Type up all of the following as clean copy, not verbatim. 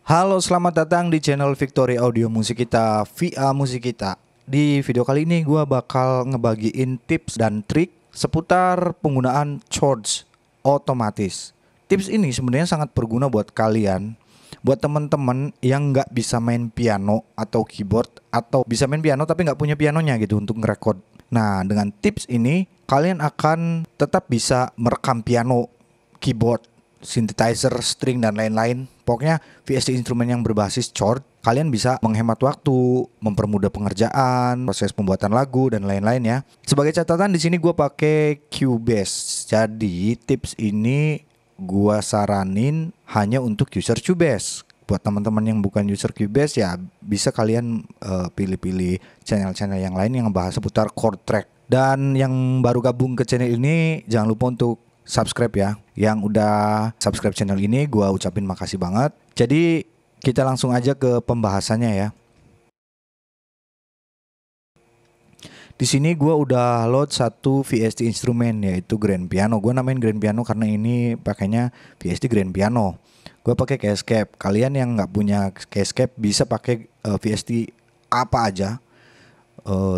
Halo, selamat datang di channel Victory Audio Musik Kita, VA Musik Kita. Di video kali ini gue bakal ngebagiin tips dan trik seputar penggunaan chords otomatis. Tips ini sebenarnya sangat berguna buat kalian, buat teman-teman yang nggak bisa main piano atau keyboard, atau bisa main piano tapi nggak punya pianonya gitu untuk ngerekord. Nah, dengan tips ini kalian akan tetap bisa merekam piano, keyboard, synthesizer, string, dan lain-lain. Pokoknya VST instrumen yang berbasis chord, kalian bisa menghemat waktu, mempermudah pengerjaan, proses pembuatan lagu, dan lain-lain ya. Sebagai catatan di sini gue pakai Cubase. Jadi tips ini gue saranin hanya untuk user Cubase. Buat teman-teman yang bukan user Cubase ya bisa kalian pilih-pilih channel-channel yang lain yang ngebahas seputar chord track. Dan yang baru gabung ke channel ini jangan lupa untuk subscribe ya. Yang udah subscribe channel ini gua ucapin makasih banget. Jadi kita langsung aja ke pembahasannya ya. Di sini gua udah load satu VST instrumen yaitu grand piano. Gua namain grand piano karena ini pakainya VST grand piano. Gua pakai Keyscape. Kalian yang nggak punya Keyscape bisa pakai VST apa aja,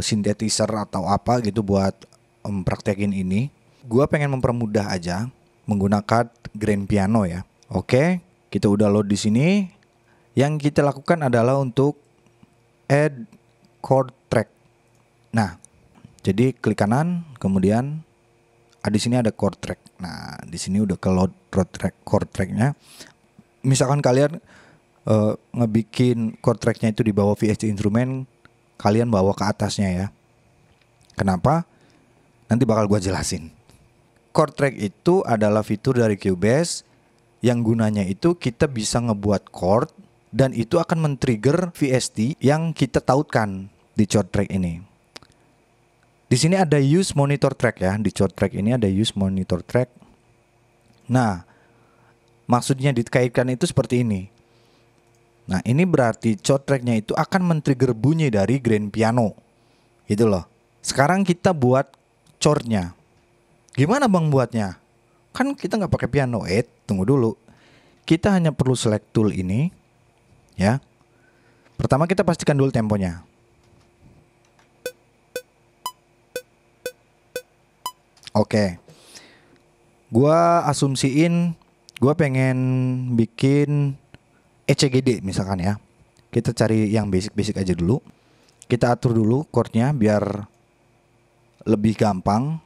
synthesizer atau apa gitu buat praktekin ini. Gua pengen mempermudah aja menggunakan grand piano ya. Oke, kita udah load di sini. Yang kita lakukan adalah untuk add chord track. Nah, jadi klik kanan, kemudian di sini ada chord track. Nah, di sini udah ke load chord tracknya. Misalkan kalian ngebikin chord tracknya itu di bawah VST instrumen, kalian bawa ke atasnya ya. Kenapa? Nanti bakal gua jelasin. Chord track itu adalah fitur dari Cubase yang gunanya itu kita bisa ngebuat chord dan itu akan men-trigger VST yang kita tautkan di chord track ini. Di sini ada use monitor track ya, di chord track ini ada use monitor track. Nah, maksudnya dikaitkan itu seperti ini. Nah, ini berarti chord tracknya itu akan men-trigger bunyi dari grand piano. Gitu loh. Sekarang kita buat chordnya. Gimana bang buatnya? Kan kita nggak pakai piano. Tunggu dulu. Kita hanya perlu select tool ini, ya. Pertama kita pastikan dulu temponya. Oke. Gua asumsiin, gua pengen bikin ECGD misalkan ya. Kita cari yang basic-basic aja dulu. Kita atur dulu chordnya biar lebih gampang.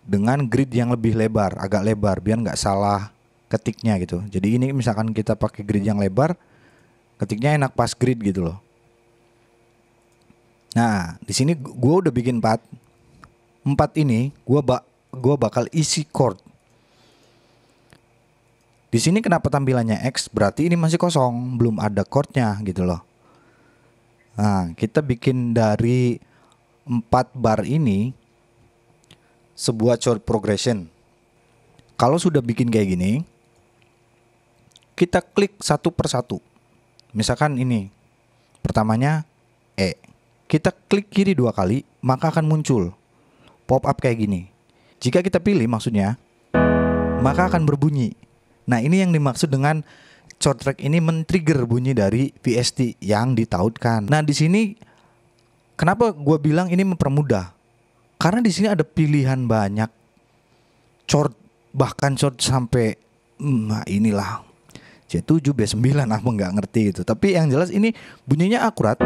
Dengan grid yang lebih lebar, agak lebar biar nggak salah ketiknya gitu. Jadi ini misalkan kita pakai grid yang lebar, ketiknya enak pas grid gitu loh. Nah, di sini gue udah bikin 4 ini gue bakal isi chord. Di sini kenapa tampilannya X? Berarti ini masih kosong, belum ada chordnya gitu loh. Nah, kita bikin dari 4 bar ini sebuah chord progression. Kalau sudah bikin kayak gini, kita klik satu persatu. Misalkan ini, pertamanya E. Kita klik kiri 2 kali, maka akan muncul pop up kayak gini. Jika kita pilih maksudnya, maka akan berbunyi. Nah, ini yang dimaksud dengan chord track ini men-trigger bunyi dari VST yang ditautkan. Nah, di sini kenapa gue bilang ini mempermudah? Karena di sini ada pilihan banyak chord, bahkan chord sampai inilah C7, B9 apa nggak ngerti gitu. Tapi yang jelas ini bunyinya akurat.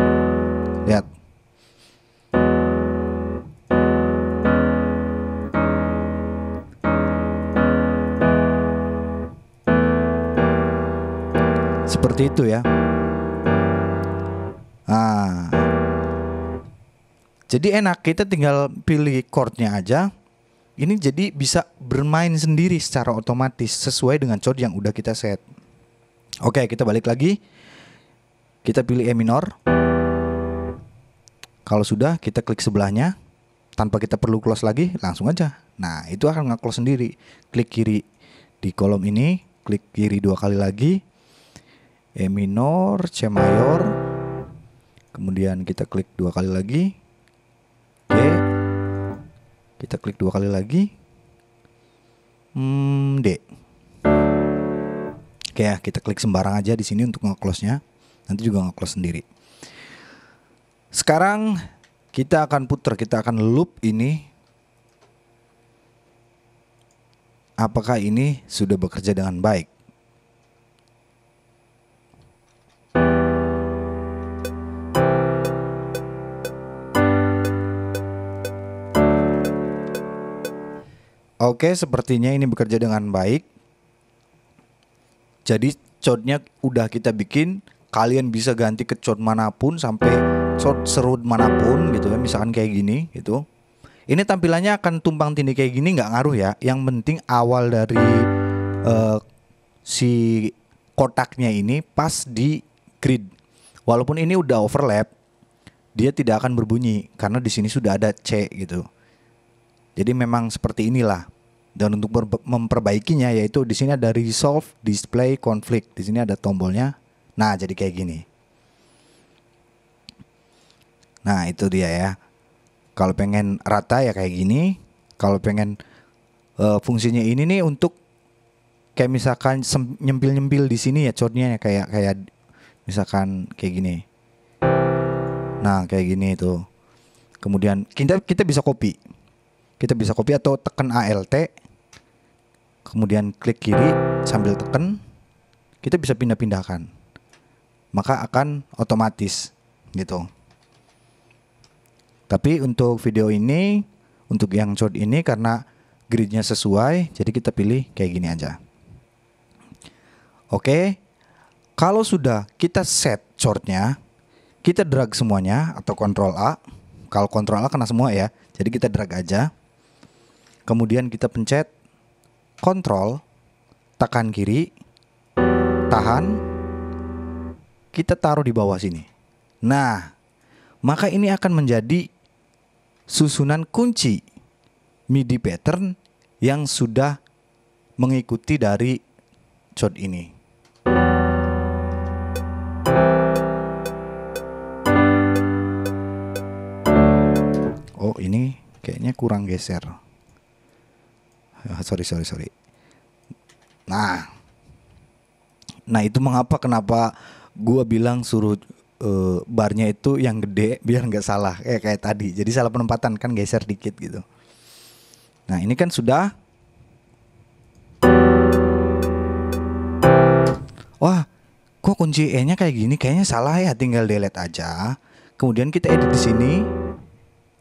Lihat. Seperti itu ya. Nah, jadi enak, kita tinggal pilih chordnya aja. Ini jadi bisa bermain sendiri secara otomatis sesuai dengan chord yang udah kita set. Oke, kita balik lagi. Kita pilih E minor. Kalau sudah, kita klik sebelahnya. Tanpa kita perlu close lagi, langsung aja. Nah, itu akan nge-close sendiri. Klik kiri di kolom ini, klik kiri 2 kali lagi. E minor, C mayor. Kemudian kita klik 2 kali lagi. G. Kita klik 2 kali lagi. D. Oke ya, kita klik sembarang aja di sini untuk nge-close-nya. Nanti juga nge-close sendiri. Sekarang kita akan putar, kita akan loop ini. Apakah ini sudah bekerja dengan baik? Oke, sepertinya ini bekerja dengan baik. Jadi chordnya udah kita bikin. Kalian bisa ganti ke chord manapun sampai chord serut manapun gitu ya. Misalkan kayak gini gitu. Ini tampilannya akan tumpang tindih kayak gini nggak ngaruh ya. Yang penting awal dari si kotaknya ini pas di grid. Walaupun ini udah overlap, dia tidak akan berbunyi karena di sini sudah ada C gitu. Jadi memang seperti inilah. Dan untuk memperbaikinya yaitu di sini ada resolve display conflict. Di sini ada tombolnya. Nah, jadi kayak gini. Nah, itu dia ya. Kalau pengen rata ya kayak gini. Kalau pengen fungsinya ini nih untuk kayak misalkan nyempil-nyempil di sini ya chordnya ya, kayak misalkan kayak gini. Nah, kayak gini itu. Kemudian kita bisa copy. Kita bisa copy atau tekan ALT. Kemudian klik kiri sambil tekan. Kita bisa pindah-pindahkan. Maka akan otomatis gitu. Tapi untuk video ini, untuk yang chord ini karena gridnya sesuai, jadi kita pilih kayak gini aja. Oke. Kalau sudah kita set chordnya, kita drag semuanya atau Ctrl A. Kalau Ctrl A kena semua ya. Jadi kita drag aja. Kemudian kita pencet Ctrl, tekan kiri, tahan, kita taruh di bawah sini. Nah, maka ini akan menjadi susunan kunci MIDI pattern yang sudah mengikuti dari chord ini. Oh, ini kayaknya kurang geser. Sorry. Nah itu kenapa gua bilang suruh barnya itu yang gede biar nggak salah kayak tadi. Jadi salah penempatan kan geser dikit gitu. Nah ini kan sudah. Wah, kok kunci E-nya kayak gini? Kayaknya salah ya. Tinggal delete aja. Kemudian kita edit di sini.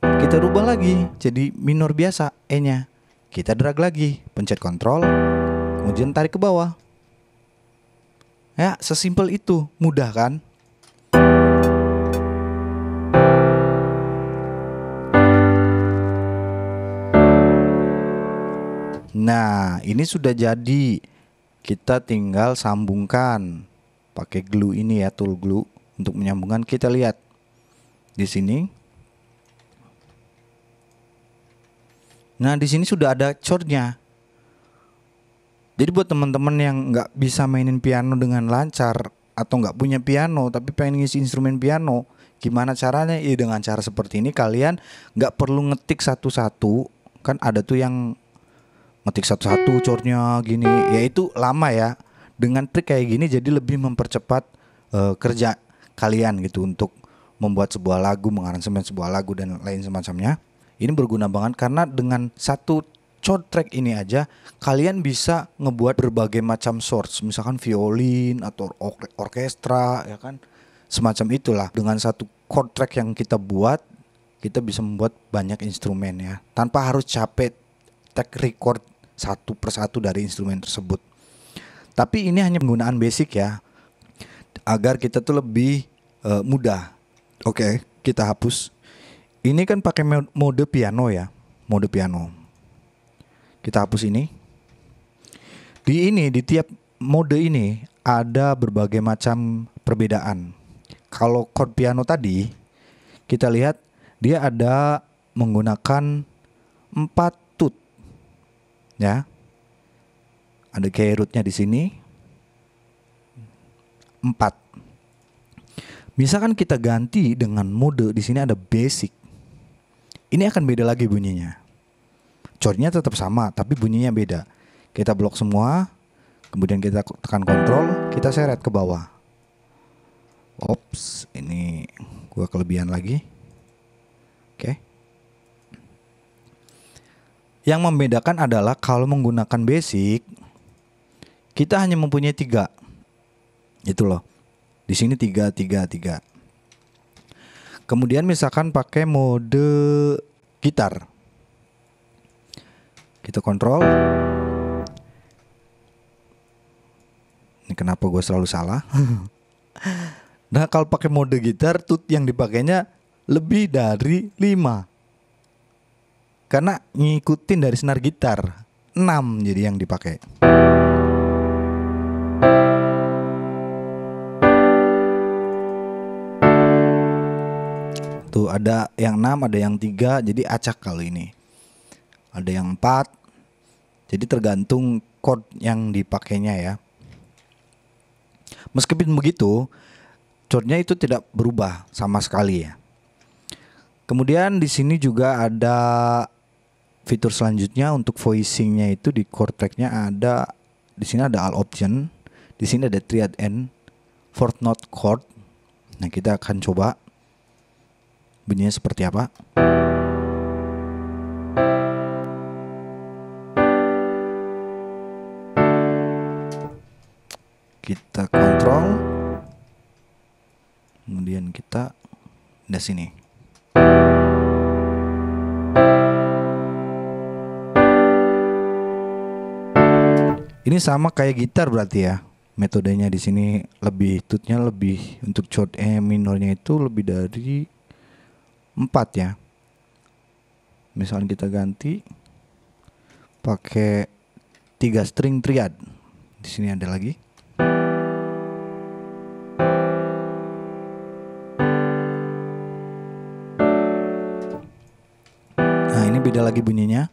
Kita rubah lagi jadi minor biasa E-nya. Kita drag lagi, pencet Ctrl, kemudian tarik ke bawah. Ya, sesimpel itu, mudah kan? Nah, ini sudah jadi. Kita tinggal sambungkan pakai glue ini ya, tool glue untuk menyambungkan. Kita lihat di sini. Nah, di sini sudah ada chordnya. Jadi buat teman-teman yang nggak bisa mainin piano dengan lancar atau nggak punya piano tapi pengen ngisi instrumen piano, gimana caranya? Ya dengan cara seperti ini kalian nggak perlu ngetik satu-satu. Kan ada tuh yang ngetik satu-satu chordnya gini, ya itu lama ya. Dengan trik kayak gini jadi lebih mempercepat kerja kalian gitu untuk membuat sebuah lagu, mengaransemen sebuah lagu dan lain semacamnya. Ini berguna banget karena dengan satu chord track ini aja kalian bisa ngebuat berbagai macam source, misalkan violin atau orkestra ya kan, semacam itulah. Dengan satu chord track yang kita buat, kita bisa membuat banyak instrumen ya, tanpa harus capek take record satu persatu dari instrumen tersebut. Tapi ini hanya penggunaan basic ya, agar kita tuh lebih mudah. Oke, kita hapus. Ini kan pakai mode piano ya, mode piano. Kita hapus ini. Di tiap mode ini ada berbagai macam perbedaan. Kalau chord piano tadi, kita lihat dia ada menggunakan 4 tooth, ya. Ada kayak rootnya di sini 4. Misalkan kita ganti dengan mode di sini ada basic. Ini akan beda lagi bunyinya. Chordnya tetap sama, tapi bunyinya beda. Kita blok semua. Kemudian kita tekan kontrol, kita seret ke bawah. Ops, ini gua kelebihan lagi. Oke. Yang membedakan adalah kalau menggunakan basic, kita hanya mempunyai 3. Itu loh. Di sini 3. Kemudian misalkan pakai mode gitar, kita kontrol. Ini kenapa gue selalu salah? Nah, kalau pakai mode gitar, tut yang dipakainya lebih dari 5. Karena ngikutin dari senar gitar 6 jadi yang dipakai. Tuh ada yang 6, ada yang 3, jadi acak kalau ini. Ada yang 4. Jadi tergantung chord yang dipakainya ya. Meskipun begitu, chordnya itu tidak berubah sama sekali ya. Kemudian di sini juga ada fitur selanjutnya untuk voicingnya, itu di chord tracknya ada. Di sini ada all option, di sini ada triad and fourth note chord. Nah, kita akan coba bunyinya seperti apa. Kita kontrol, kemudian kita di sini. Ini sama kayak gitar berarti ya. Metodenya di sini lebih tutnya lebih untuk chord E minornya itu lebih dari 4 ya. Misalnya kita ganti pakai 3 string triad. Di sini ada lagi. Nah, ini beda lagi bunyinya.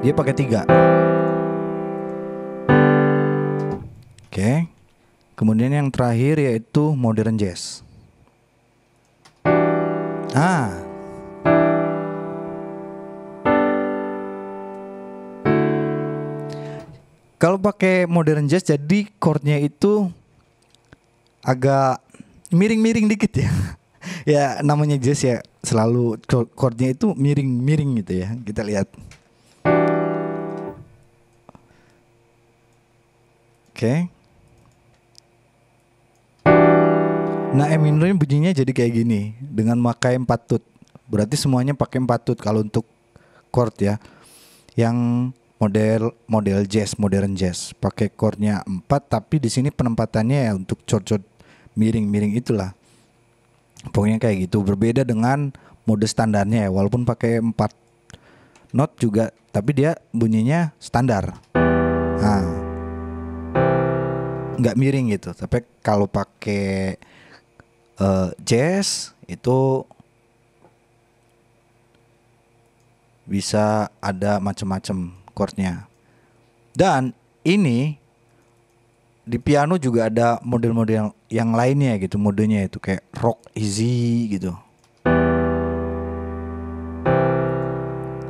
Dia pakai 3. Oke. Kemudian yang terakhir yaitu modern jazz. Kalau pakai modern jazz jadi chordnya itu agak miring-miring dikit ya. Ya namanya jazz ya, selalu chordnya itu miring-miring gitu ya. Kita lihat. Oke. Nah, E minornya bunyinya jadi kayak gini dengan pakai 4 tut. Berarti semuanya pakai 4 tut kalau untuk chord ya. Yang model jazz, modern jazz pakai chordnya 4, tapi di sini penempatannya ya untuk chord miring-miring itulah. Pokoknya kayak gitu. Berbeda dengan mode standarnya ya, walaupun pakai 4 note juga, tapi dia bunyinya standar. Nah, nggak miring gitu. Tapi kalau pakai jazz itu bisa ada macam-macam chordnya. Dan ini di piano juga ada model-model yang lainnya gitu, modenya itu kayak rock easy gitu.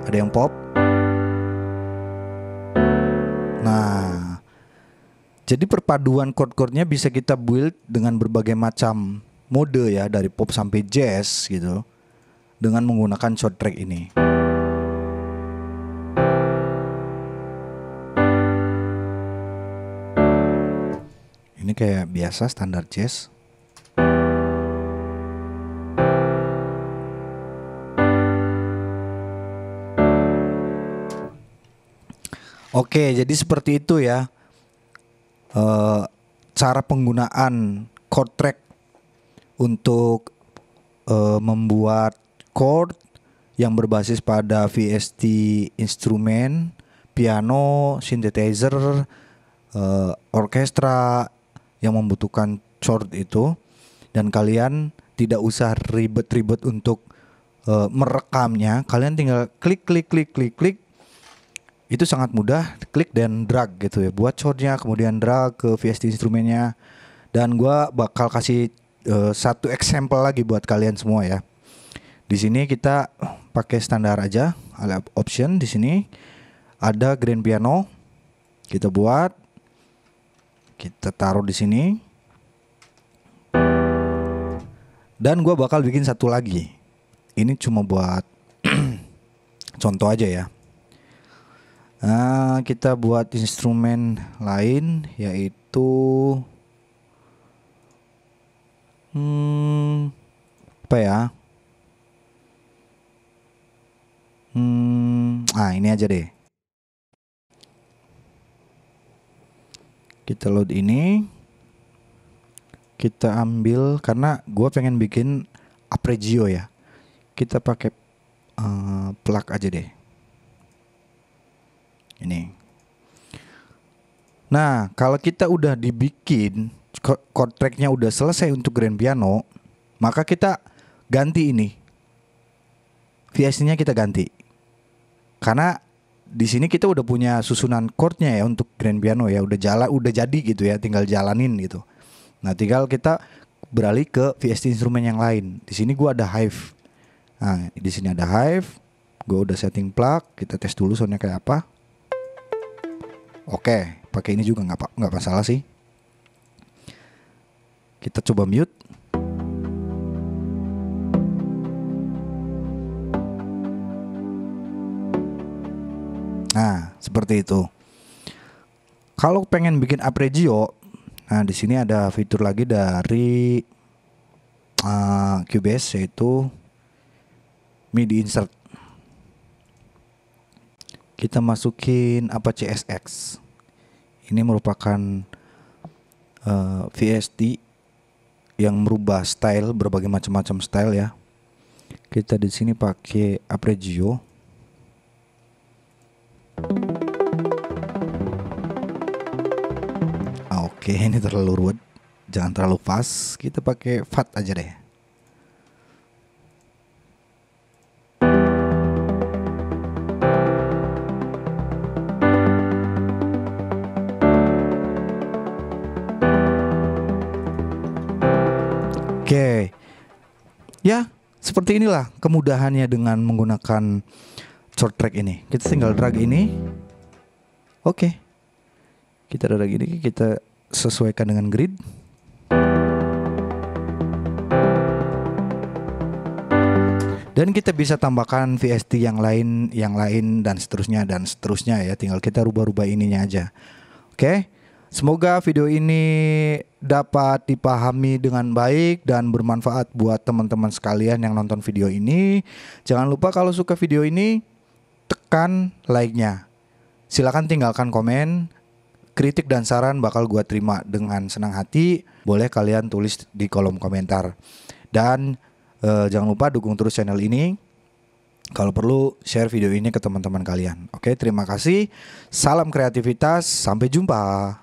Ada yang pop. Nah, jadi perpaduan chord-chordnya bisa kita build dengan berbagai macam mode ya, dari pop sampai jazz gitu, dengan menggunakan chord track ini. Ini kayak biasa standar jazz. Oke, jadi seperti itu ya cara penggunaan chord track untuk membuat chord yang berbasis pada VST instrumen, piano, synthesizer, orkestra yang membutuhkan chord itu, dan kalian tidak usah ribet-ribet untuk merekamnya. Kalian tinggal klik. Itu sangat mudah, klik dan drag gitu ya, buat chordnya, kemudian drag ke VST instrumennya. Dan gua bakal kasih satu example lagi buat kalian semua ya. Di sini kita pakai standar aja, ada option di sini. ada grand piano. Kita buat, kita taruh di sini. Dan gue bakal bikin satu lagi. Ini cuma buat contoh aja ya. Nah, kita buat instrumen lain yaitu apa ya? Ini aja deh. Kita load ini. Kita ambil karena gue pengen bikin arpeggio ya. Kita pakai plug aja deh. Ini. Nah, kalau kita udah dibikin chord tracknya udah selesai untuk grand piano, maka kita ganti ini. VST-nya kita ganti. Karena di sini kita udah punya susunan chordnya ya untuk grand piano ya, udah jadi gitu ya, tinggal jalanin gitu. Nah, tinggal kita beralih ke VST instrumen yang lain. Di sini gua ada Hive. Nah, di sini ada Hive. Gua udah setting plug. Kita tes dulu soundnya kayak apa. Oke, pakai ini juga nggak masalah sih. Kita coba mute. Nah, seperti itu. Kalau pengen bikin arpeggio, nah di sini ada fitur lagi dari Cubase yaitu MIDI insert. Kita masukin Apache SX. Ini merupakan VST yang merubah style, berbagai macam-macam style ya. Kita di sini pakai arpeggio. Oke, ini terlalu ruwet. Jangan terlalu fast. Kita pakai fat aja deh. Oke. Ya, seperti inilah kemudahannya dengan menggunakan chord track ini. Kita tinggal drag ini. Oke. Kita drag ini, kita sesuaikan dengan grid. Dan kita bisa tambahkan VST yang lain dan seterusnya ya. Tinggal kita rubah-rubah ininya aja. Oke. Semoga video ini dapat dipahami dengan baik dan bermanfaat buat teman-teman sekalian yang nonton video ini. Jangan lupa kalau suka video ini, tekan like-nya. Silakan tinggalkan komen. Kritik dan saran bakal gua terima dengan senang hati. Boleh kalian tulis di kolom komentar. Dan jangan lupa dukung terus channel ini. Kalau perlu share video ini ke teman-teman kalian. Oke, terima kasih. Salam kreativitas. Sampai jumpa.